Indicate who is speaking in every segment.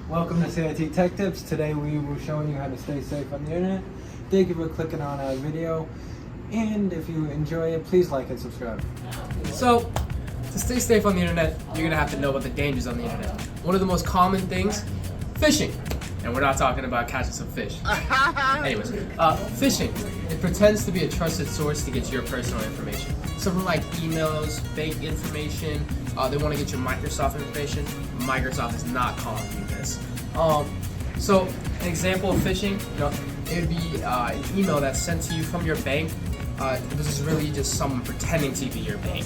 Speaker 1: Welcome to CIT Tech Tips. Today we will be showing you how to stay safe on the internet. Thank you for clicking on our video, and if you enjoy it, please like and subscribe.
Speaker 2: So, to stay safe on the internet, you're gonna have to know about the dangers on the internet. One of the most common things, phishing. And we're not talking about catching some fish. Anyways, phishing. It pretends to be a trusted source to get your personal information. Something like emails, fake information. They want to get your Microsoft information. Microsoft is not calling you this. So an example of phishing, it would be an email that's sent to you from your bank. This is really just someone pretending to be your bank.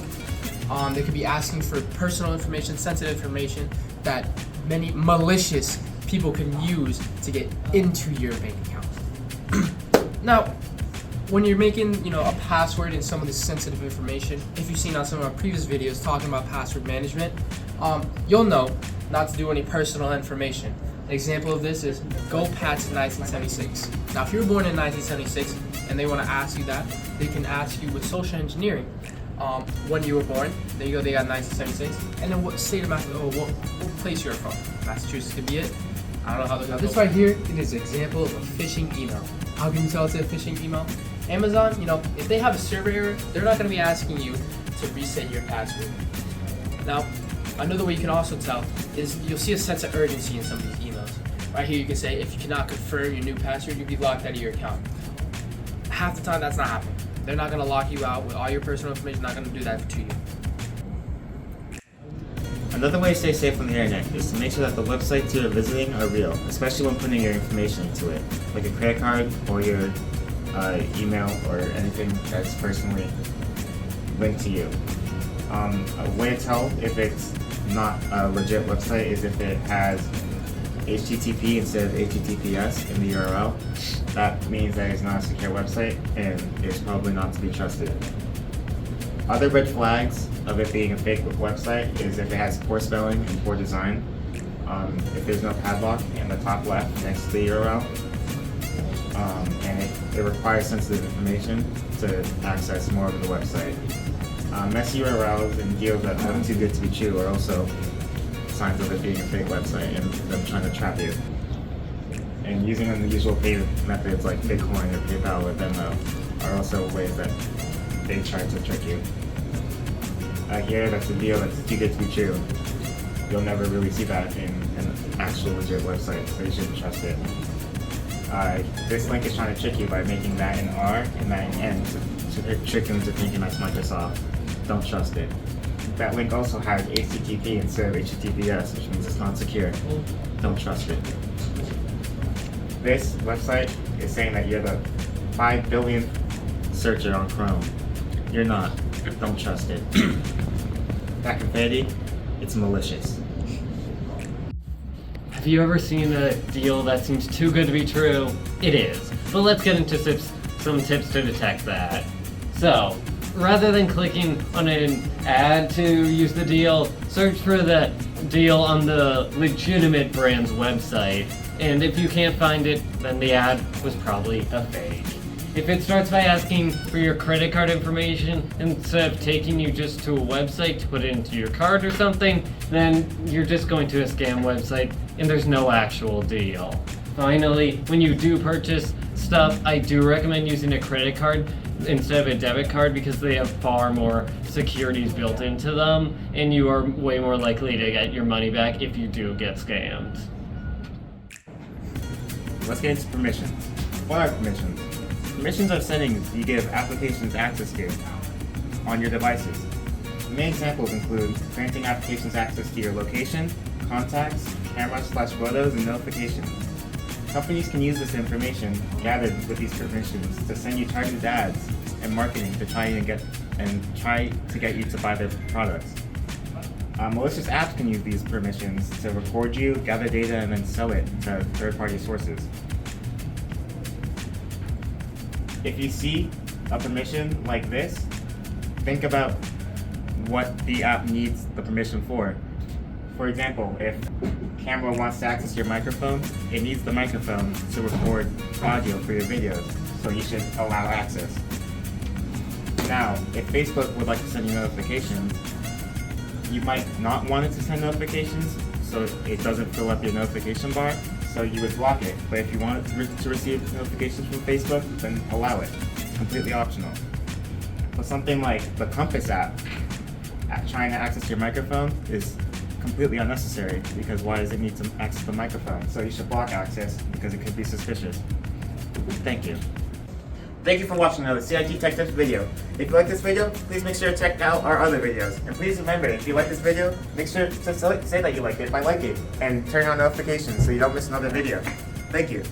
Speaker 2: They could be asking for personal information, sensitive information that many malicious people can use to get into your bank account. Now, when you're making, a password in some of this sensitive information, if you've seen on some of our previous videos talking about password management, you'll know not to do any personal information. An example of this is GoPats 1976. Now, if you were born in 1976 and they want to ask you that, they can ask you with social engineering when you were born. There you go, they got 1976. And then what state of Massachusetts, what place you're from. Massachusetts could be it. I don't know how they got this right here. It is an example of a phishing email. How can you tell it's a phishing email? Amazon, if they have a server error, they're not going to be asking you to reset your password. Now, another way you can also tell is you'll see a sense of urgency in some of these emails. Right here you can say, if you cannot confirm your new password, you'll be locked out of your account. Half the time that's not happening. They're not going to lock you out with all your personal information, not going to do that to you.
Speaker 3: Another way to stay safe on the internet is to make sure that the websites you're visiting are real, especially when putting your information into it, like a credit card or your email or anything that's personally linked to you. A way to tell if it's not a legit website is if it has HTTP instead of HTTPS in the URL. That means that it's not a secure website and it's probably not to be trusted. Other red flags of it being a fake website is if it has poor spelling and poor design, if there's no padlock in the top left next to the URL, and it requires sensitive information to access more of the website. Messy URLs and deals that are too good to be true are also signs of it being a fake website and them trying to trap you. And using unusual payment methods like Bitcoin or PayPal or Venmo are also ways that they try to trick you. Here, that's a deal that's too good to be true. You'll never really see that in an actual legit website, so you shouldn't trust it. This link is trying to trick you by making that an R and that an N to trick you into thinking that's Microsoft. Don't trust it. That link also has HTTP instead of HTTPS, which means it's not secure. Don't trust it. This website is saying that you're the 5 billionth searcher on Chrome. You're not. Don't trust it. That confetti, it's malicious.
Speaker 4: Have you ever seen a deal that seems too good to be true? It is. But let's get into some tips to detect that. So, rather than clicking on an ad to use the deal, search for the deal on the legitimate brand's website. And if you can't find it, then the ad was probably a fake. If it starts by asking for your credit card information instead of taking you just to a website to put it into your card or something, then you're just going to a scam website and there's no actual deal. Finally, when you do purchase stuff, I do recommend using a credit card instead of a debit card because they have far more securities built into them and you are way more likely to get your money back if you do get scammed.
Speaker 3: Let's get into permissions. What are permissions? Permissions are settings you give applications access to on your devices. The main examples include granting applications access to your location, contacts, camera/photos, and notifications. Companies can use this information gathered with these permissions to send you targeted ads and marketing to try to get you to buy their products. Malicious apps can use these permissions to record you, gather data, and then sell it to third-party sources. If you see a permission like this, think about what the app needs the permission for. For example, if camera wants to access your microphone, it needs the microphone to record audio for your videos, so you should allow access. Now, if Facebook would like to send you notifications, you might not want it to send notifications, so it doesn't fill up your notification bar. So you would block it. But if you want it to receive notifications from Facebook, then allow it. It's completely optional. But something like the Compass app, trying to access your microphone is completely unnecessary, because why does it need to access the microphone? So you should block access because it could be suspicious. Thank you. Thank you for watching another CIT Tech Tips video. If you like this video, please make sure to check out our other videos. And please remember, if you like this video, make sure to say that you liked it by liking and turn on notifications so you don't miss another video. Thank you.